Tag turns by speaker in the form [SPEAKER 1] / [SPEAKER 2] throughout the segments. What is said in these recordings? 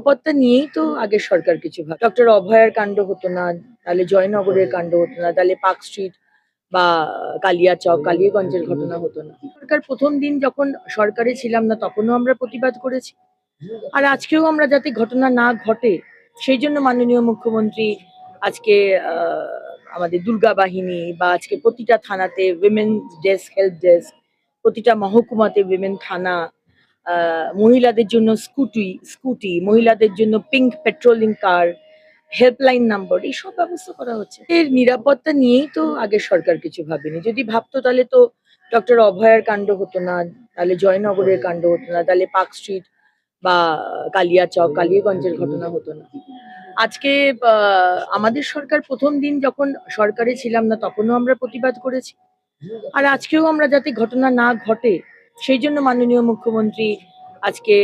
[SPEAKER 1] নিরাপত্তা নিয়েই তো আগের সরকার কিছু ভাব ডক্টর অভয়ার কাণ্ড হতো না, তাহলে জয়নগরের কাণ্ড হতো না, তাহলে পার্ক স্ট্রিট বা কালিয়াচক কালিয়াগঞ্জের ঘটনা হতো না। সরকার প্রথম দিন যখন সরকারে ছিলাম না তখনও আমরা প্রতিবাদ করেছি, আর আজকেও আমরা যাতে ঘটনা না ঘটে সেই জন্য মাননীয় মুখ্যমন্ত্রী আজকে আমাদের দুর্গা বাহিনী বা আজকে প্রতিটা থানাতে উইমেন ডেস্ক, হেল্প ডেস্ক, প্রতিটা মহকুমাতে উইমেন থানা, মহিলাদের জন্য স্কুটি, মহিলাদের জন্য পিঙ্ক পেট্রোলিং কার, হেল্পলাইন নাম্বার, এইসব ব্যবস্থা করা হচ্ছে। এর নিরাপত্তা নিয়েই তো আগের সরকার কিছু ভাবেনি। যদি ভাবতো তাহলে তো ডক্টর অভয়ার কাণ্ড হতো না, তাহলে জয়নগরের কাণ্ড হতো না, তাহলে পার্ক স্ট্রিট বা কালিয়াচক কালিয়াগঞ্জের ঘটনা হতো না। আজকে আমাদের সরকার প্রথম দিন যখন সরকারে ছিলাম না তখনও আমরা প্রতিবাদ করেছি, আর আজকেও আমরা যাতে ঘটনা না ঘটে সেই জন্য মাননীয় মুখ্যমন্ত্রী আজকে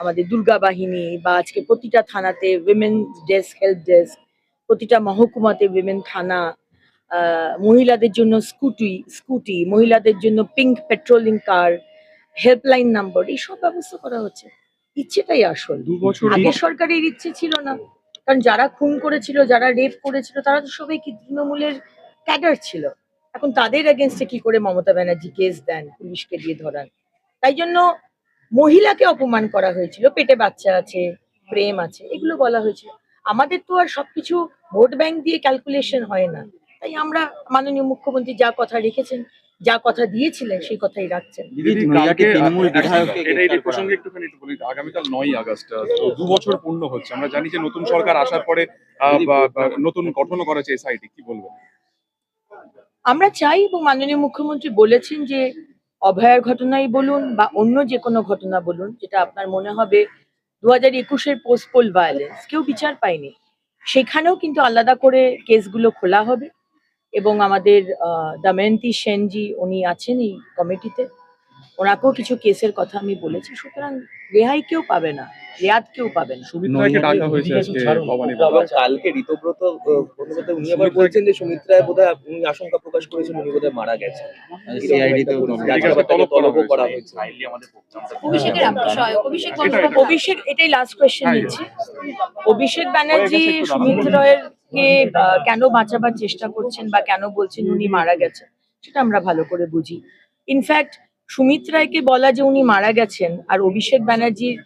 [SPEAKER 1] আমাদের দুর্গা বাহিনী বা আজকে প্রতিটা থানাতে উইমেন ডেস্ক, হেল্প ডেস্ক, প্রতিটা মহকুমাতে উইমেন থানা, মহিলাদের জন্য স্কুটি, মহিলাদের জন্য পিঙ্ক পেট্রোলিং কার, হেল্পলাইন নাম্বার, এইসব ব্যবস্থা করা হচ্ছে। ইচ্ছেটাই আসল। আগের সরকারের ইচ্ছে ছিল না, কারণ যারা খুন করেছিল, যারা রেপ করেছিল, তারা তো সবাই কি তৃণমূলের ক্যাডার ছিল। এখন তাদের এগেনস্টে কি করে মমতা ব্যানার্জি কেস দেন, পুলিশকে দিয়ে ধরান? তাই জন্য মহিলাকে অপমান করা হয়েছিল, পেটে বাচ্চা আছে, প্রেম আছে, এগুলো বলা হয়েছিল। আমাদের তো আর সবকিছু ভোট ব্যাংক দিয়ে ক্যালকুলেশন হয় না। তাই আমরা মাননীয় মুখ্যমন্ত্রী যা কথা রেখেছেন, যা কথা দিয়েছিলেন সেই কথাই রাখছেন।
[SPEAKER 2] এই প্রসঙ্গে একটুখানি একটু বলি, আগামীকাল 9ই আগস্ট, তো 2 বছর পূর্ণ হচ্ছে। আমরা জানি যে নতুন সরকার আসার পরে নতুন গঠনও করেছে এসআইটি, কি বলবেন?
[SPEAKER 1] আমরা চাই এবং মাননীয় মুখ্যমন্ত্রী বলেছেন যে অভয়ার ঘটনাই বলুন বা অন্য যে কোনো ঘটনা বলুন, যেটা আপনার মনে হবে 2021-এর পোস্ট পোল ভায়োলেন্স কেউ বিচার পায়নি, সেখানেও কিন্তু আলাদা করে কেসগুলো খোলা হবে। এবং আমাদের দময়ন্তী সেনজি উনি আছেন এই কমিটিতে, ওনাকেও কিছু কেসের কথা আমি বলেছি। সুতরাং রেহাই কেউ পাবে না, রেয়াত কেউ পাবে না।
[SPEAKER 2] সুমিত্রাকে ডাকা হয়েছে আজকে ভবানী।
[SPEAKER 3] আবার কালকে ঋতব্রত বন্দ্যোপাধ্যায় উনি আবার বলছেন যে সুমিত্রা বোধহয় উনি আশঙ্কা প্রকাশ করেছেন উনি বোধহয় মারা গেছেন। তলবও করা হয়েছে।
[SPEAKER 1] অভিষেক এটাই লাস্ট কোয়েশ্চেন নিচ্ছি। অভিষেক ব্যানার্জি সুমিত্রা রায়ের কে কেন বাঁচাবার চেষ্টা করছেন বা কেন বলছেন উনি মারা গেছেন সেটা আমরা ভালো করে বুঝি। ইনফ্যাক্ট সুমিত রায়কে বলা যে উনি মারা গেছেন আর অভিষেক ব্যানার্জির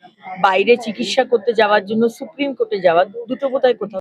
[SPEAKER 1] বাইরে চিকিৎসা করতে যাওয়ার জন্য সুপ্রিম কোর্টে যাওয়া, দুটো বোধহয় কোথাও